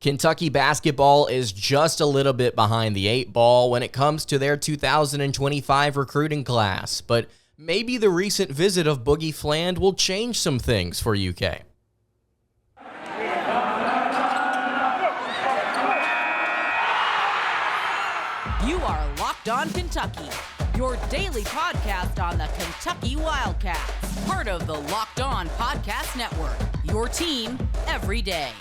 Kentucky basketball is just a little bit behind the 8 ball when it comes to their 2025 recruiting class, but maybe the recent visit of Boogie Fland will change some things for UK. You are Locked On Kentucky, your daily podcast on the Kentucky Wildcats, part of the Locked On Podcast Network, your team every day.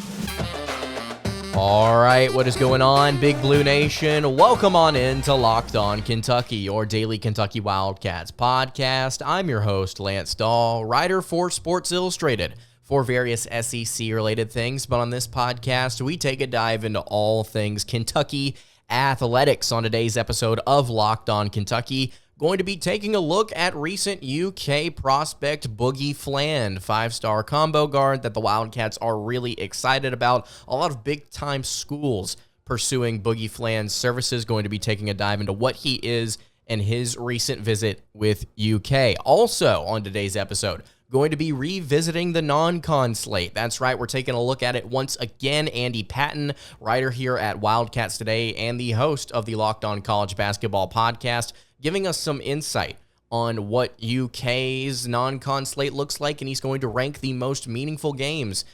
All right, what is going on, Big Blue Nation? Welcome on in to Locked On Kentucky, your daily Kentucky Wildcats podcast. I'm your host, Lance Dawe, writer for Sports Illustrated for various SEC-related things. But on this podcast, we take a dive into all things Kentucky athletics. On today's episode of Locked On Kentucky, going to be taking a look at recent UK prospect Boogie Fland, 5-star combo guard that the Wildcats are really excited about. A lot of big-time schools pursuing Boogie Fland's services. Going to be taking a dive into what he is and his recent visit with UK. Also on today's episode, going to be revisiting the non-con slate. That's right, we're taking a look at it once again. Andy Patton, writer here at Wildcats Today and the host of the Locked On College Basketball Podcast, giving us some insight on what UK's non-con slate looks like, and he's going to rank the most meaningful games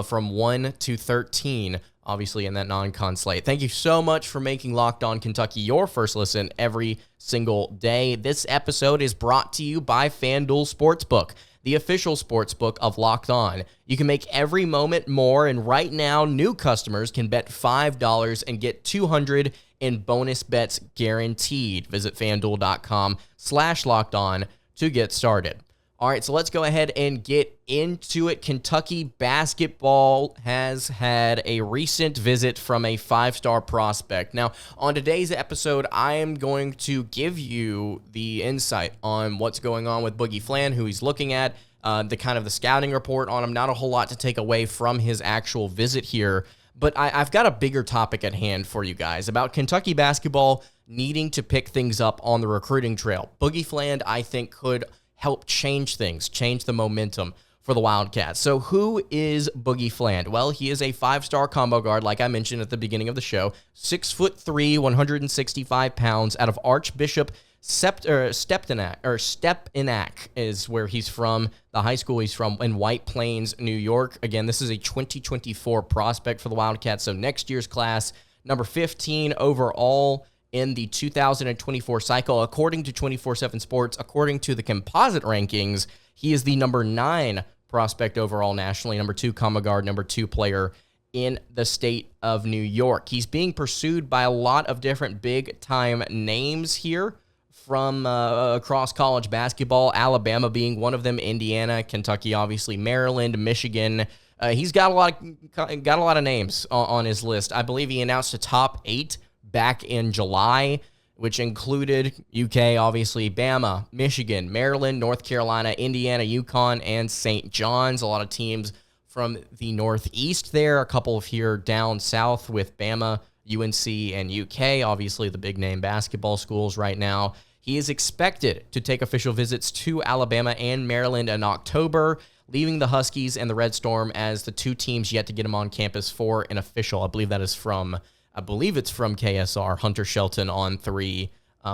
from 1 to 13, obviously, in that non-con slate. Thank you so much for making Locked On Kentucky your first listen every single day. This episode is brought to you by FanDuel Sportsbook, the official sportsbook of Locked On. You can make every moment more, and right now, new customers can bet $5 and get $200 in bonus bets guaranteed. Visit FanDuel.com/LockedOn to get started. All right, so let's go ahead and get into it. Kentucky basketball has had a recent visit from a 5-star prospect. Now, on today's episode, I am going to give you the insight on what's going on with Boogie Fland, who he's looking at, the scouting report on him. Not a whole lot to take away from his actual visit here, but I've got a bigger topic at hand for you guys about Kentucky basketball needing to pick things up on the recruiting trail. Boogie Fland, I think, could help change things, change the momentum for the Wildcats. So who is Boogie Fland? Well, he is a 5-star combo guard, like I mentioned at the beginning of the show, 6'3", 165 pounds, out of Archbishop Stepinac is where he's from, the high school he's from, in White Plains, New York. Again, this is a 2024 prospect for the Wildcats, so next year's class, number 15 overall in the 2024 cycle. According to 24/7 Sports, according to the composite rankings, he is the number 9 prospect overall nationally, number 2 combo guard, number 2 player in the state of New York. He's being pursued by a lot of different big-time names here from across college basketball, Alabama being one of them, Indiana, Kentucky, obviously, Maryland, Michigan. He's got a lot of names on his list. I believe he announced a top 8 back in July, which included UK, obviously, Bama, Michigan, Maryland, North Carolina, Indiana, UConn, and St. John's. A lot of teams from the Northeast there, a couple of here down south with Bama, UNC, and UK, obviously the big-name basketball schools right now. He is expected to take official visits to Alabama and Maryland in October, leaving the Huskies and the Red Storm as the 2 teams yet to get him on campus for an official. I believe it's from KSR, Hunter Shelton on 3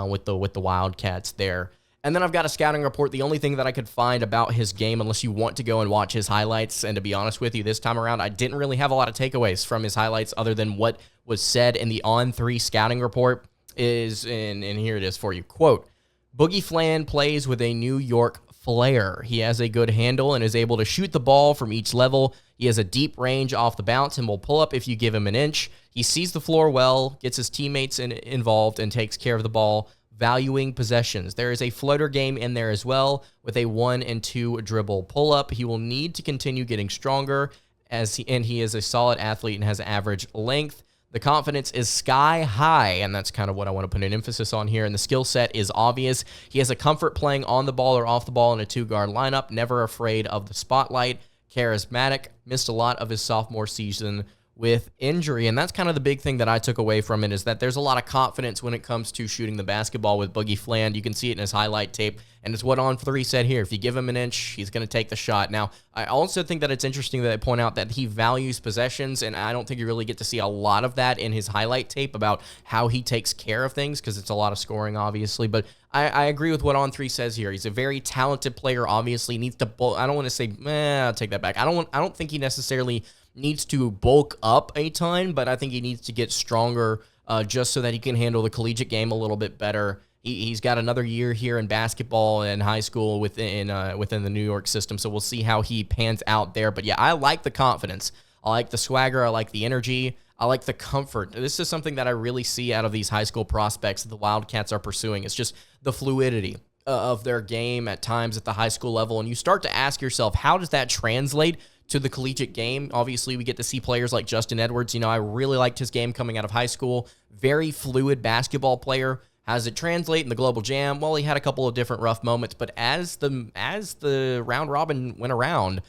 with the Wildcats there. And then I've got a scouting report. The only thing that I could find about his game, unless you want to go and watch his highlights, and to be honest with you, this time around, I didn't really have a lot of takeaways from his highlights other than what was said in the On 3 scouting report is, and here it is for you, quote, Boogie Fland plays with a New York flair. He has a good handle and is able to shoot the ball from each level. He has a deep range off the bounce and will pull up if you give him an inch. He sees the floor well, gets his teammates involved, and takes care of the ball, valuing possessions. There is a floater game in there as well with a 1 and 2 dribble pull-up. He will need to continue getting stronger, and he is a solid athlete and has average length. The confidence is sky high, and that's kind of what I want to put an emphasis on here. And the skill set is obvious. He has a comfort playing on the ball or off the ball in a 2-guard lineup, never afraid of the spotlight. Charismatic, missed a lot of his sophomore season with injury. And that's kind of the big thing that I took away from it, is that there's a lot of confidence when it comes to shooting the basketball with Boogie Fland. You can see it in his highlight tape, and it's what On3 said here. If you give him an inch, he's going to take the shot. Now, I also think that it's interesting that they point out that he values possessions, and I don't think you really get to see a lot of that in his highlight tape about how he takes care of things, because it's a lot of scoring, obviously. But I agree with what On3 says here. He's a very talented player, obviously. Needs to I don't want to say, I'll take that back. I don't think he necessarily needs to bulk up a ton, but I think he needs to get stronger just so that he can handle the collegiate game a little bit better. He's got another year here in basketball and high school within the New York system, so we'll see how he pans out there. But yeah, I like the confidence. I like the swagger. I like the energy. I like the comfort. This is something that I really see out of these high school prospects that the Wildcats are pursuing. It's just the fluidity of their game at times at the high school level, and you start to ask yourself, how does that translate to the collegiate game? Obviously, we get to see players like Justin Edwards. You know, I really liked his game coming out of high school. Very fluid basketball player. How does it translate in the Global Jam? Well, he had a couple of different rough moments, but as the round robin went around,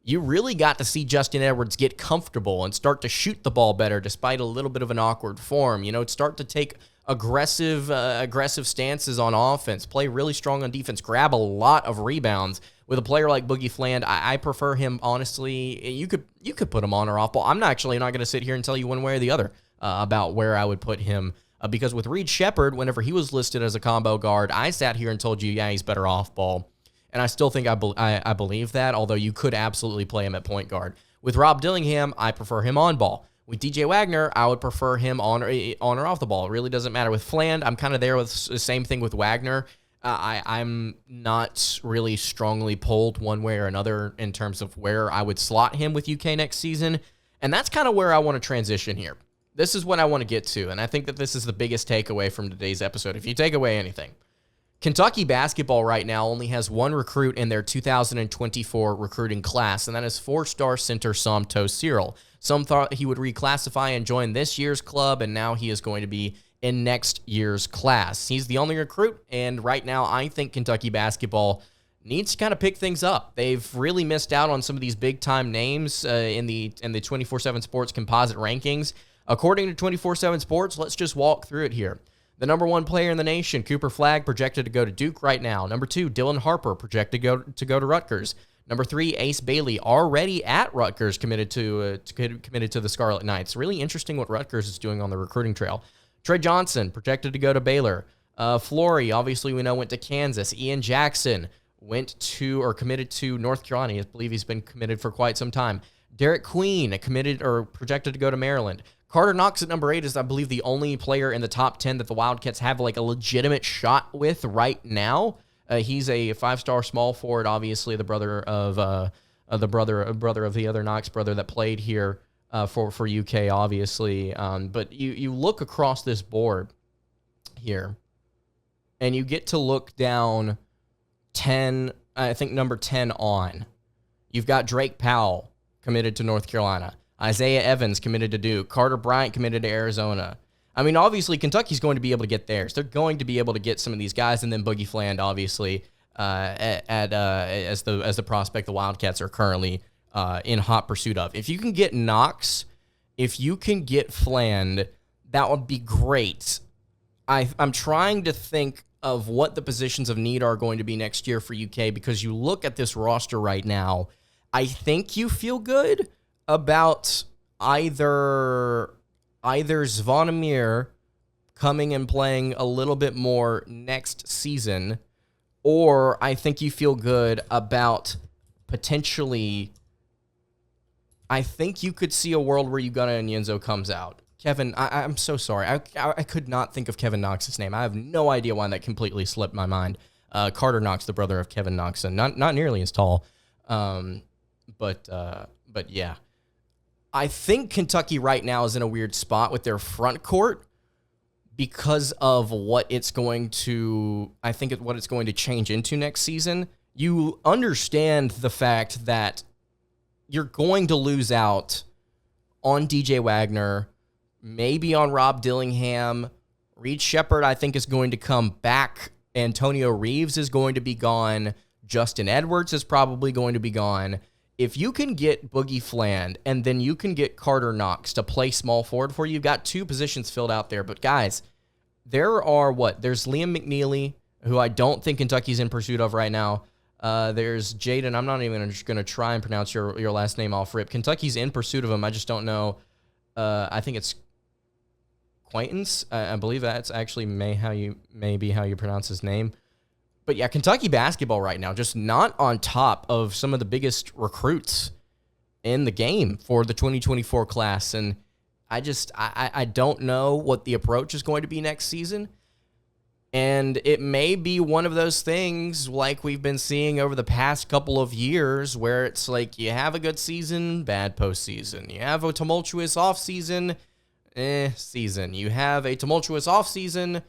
you really got to see Justin Edwards get comfortable and start to shoot the ball better despite a little bit of an awkward form. You know, start to take aggressive stances on offense, play really strong on defense, grab a lot of rebounds. With a player like Boogie Fland, I prefer him, honestly. You could put him on or off ball. I'm not going to sit here and tell you one way or the other about where I would put him. Because with Reed Sheppard, whenever he was listed as a combo guard, I sat here and told you, yeah, he's better off ball. And I still think I believe that, although you could absolutely play him at point guard. With Rob Dillingham, I prefer him on ball. With DJ Wagner, I would prefer him on or off the ball. It really doesn't matter. With Fland, I'm kind of there with the same thing with Wagner. I'm not really strongly pulled one way or another in terms of where I would slot him with UK next season. And that's kind of where I want to transition here. This is what I want to get to, and I think that this is the biggest takeaway from today's episode. If you take away anything, Kentucky basketball right now only has one recruit in their 2024 recruiting class, and that is four-star center Somto Cyril. Some thought he would reclassify and join this year's club, and now he is going to be in next year's class. He's the only recruit, and right now I think Kentucky basketball needs to kind of pick things up. They've really missed out on some of these big-time names in the 24/7 Sports composite rankings. According to 24/7 Sports, let's just walk through it here. The number one player in the nation, Cooper Flagg, projected to go to Duke right now. Number 2, Dylan Harper, projected to go to Rutgers. Number 3, Ace Bailey, already at Rutgers, committed to the Scarlet Knights. Really interesting what Rutgers is doing on the recruiting trail. Trey Johnson, projected to go to Baylor. Flory, obviously we know, went to Kansas. Ian Jackson committed to North Carolina. I believe he's been committed for quite some time. Derek Queen, projected to go to Maryland. Carter Knox at number 8 is, I believe, the only player in the top 10 that the Wildcats have like a legitimate shot with right now. He's a 5-star small forward, obviously the brother of the other Knox brother that played here for UK, obviously. But you look across this board here, and you get to look down 10. I think number 10 on. You've got Drake Powell committed to North Carolina. Isaiah Evans committed to Duke. Carter Bryant committed to Arizona. I mean, obviously, Kentucky's going to be able to get theirs. They're going to be able to get some of these guys, and then Boogie Fland, obviously, as the prospect the Wildcats are currently in hot pursuit of. If you can get Knox, if you can get Fland, that would be great. I'm trying to think of what the positions of need are going to be next year for UK, because you look at this roster right now, I think you feel good about either Zvonimir coming and playing a little bit more next season, or I think you feel good about potentially, I think you could see a world where Ugonna Onyenso comes out. Kevin, I'm so sorry. I could not think of Kevin Knox's name. I have no idea why that completely slipped my mind. Carter Knox, the brother of Kevin Knox, and not nearly as tall. But yeah. I think Kentucky right now is in a weird spot with their front court because of what it's going to change into next season. You understand the fact that you're going to lose out on DJ Wagner, maybe on Rob Dillingham. Reed Sheppard, I think, is going to come back. Antonio Reeves is going to be gone. Justin Edwards is probably going to be gone. if you can get Boogie Fland and then you can get Carter Knox to play small forward for you, you've got 2 positions filled out there. But guys, there's Liam McNeely, who I don't think Kentucky's in pursuit of right now. There's Jaden. I'm not even just going to try and pronounce your last name off rip. Kentucky's in pursuit of him. I just don't know. I think it's Quaintance. I believe that's actually maybe how you pronounce his name. But yeah, Kentucky basketball right now just not on top of some of the biggest recruits in the game for the 2024 class. And I don't know what the approach is going to be next season. And it may be one of those things like we've been seeing over the past couple of years where it's like you have a good season, bad postseason. You have a tumultuous offseason, season. You have a tumultuous offseason.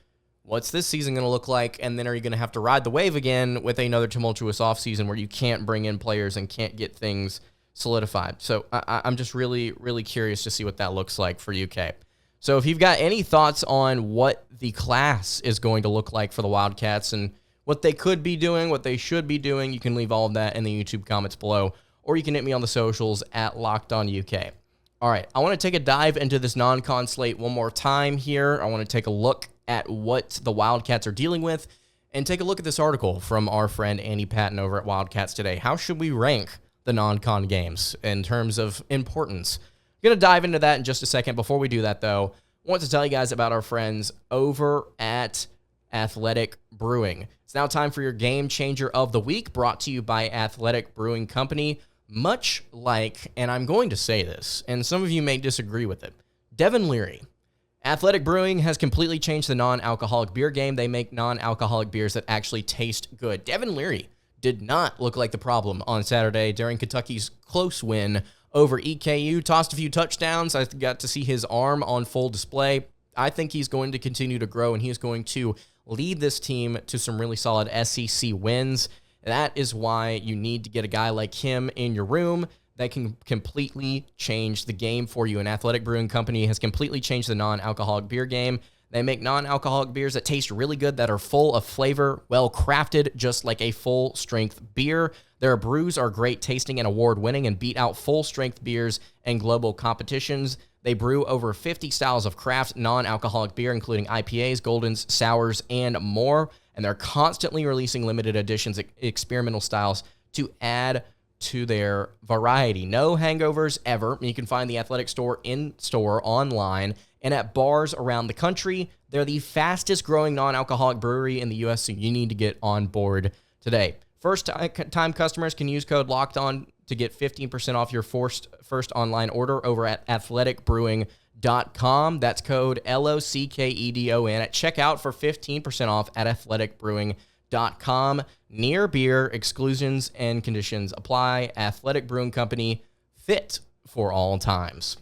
What's this season going to look like? And then are you going to have to ride the wave again with another tumultuous offseason where you can't bring in players and can't get things solidified? So I'm just really, really curious to see what that looks like for UK. So if you've got any thoughts on what the class is going to look like for the Wildcats and what they could be doing, what they should be doing, you can leave all of that in the YouTube comments below, or you can hit me on the socials at LockedOnUK. All right, I want to take a dive into this non-con slate one more time here. I want to take a look at what the Wildcats are dealing with and take a look at this article from our friend Andy Patton over at Wildcats Today. How should we rank the non-con games in terms of importance? I'm going to dive into that in just a second. Before we do that, though, I want to tell you guys about our friends over at Athletic Brewing. It's now time for your Game Changer of the Week, brought to you by Athletic Brewing Company. Much like, and I'm going to say this, and some of you may disagree with it, Devin Leary. Athletic Brewing has completely changed the non-alcoholic beer game. They make non-alcoholic beers that actually taste good. Devin Leary did not look like the problem on Saturday during Kentucky's close win over EKU. Tossed a few touchdowns. I got to see his arm on full display. I think he's going to continue to grow, and he's going to lead this team to some really solid SEC wins. That is why you need to get a guy like him in your room that can completely change the game for you. An Athletic Brewing Company has completely changed the non-alcoholic beer game. They make non-alcoholic beers that taste really good, that are full of flavor, well-crafted, just like a full-strength beer. Their brews are great tasting and award-winning and beat out full-strength beers and global competitions. They brew over 50 styles of craft non-alcoholic beer, including IPAs, Goldens, Sours, and more. And they're constantly releasing limited editions, experimental styles to add to their variety. No hangovers ever. You can find the Athletic Store in-store, online, and at bars around the country. They're the fastest growing non-alcoholic brewery in the U.S., so you need to get on board today. First-time customers can use code LOCKEDON to get 15% off your first online order over at athleticbrewing.com. That's code LOCKEDON at checkout for 15% off at athleticbrewing.com. Near beer, exclusions and conditions apply. Athletic Brewing Company, fit for all times.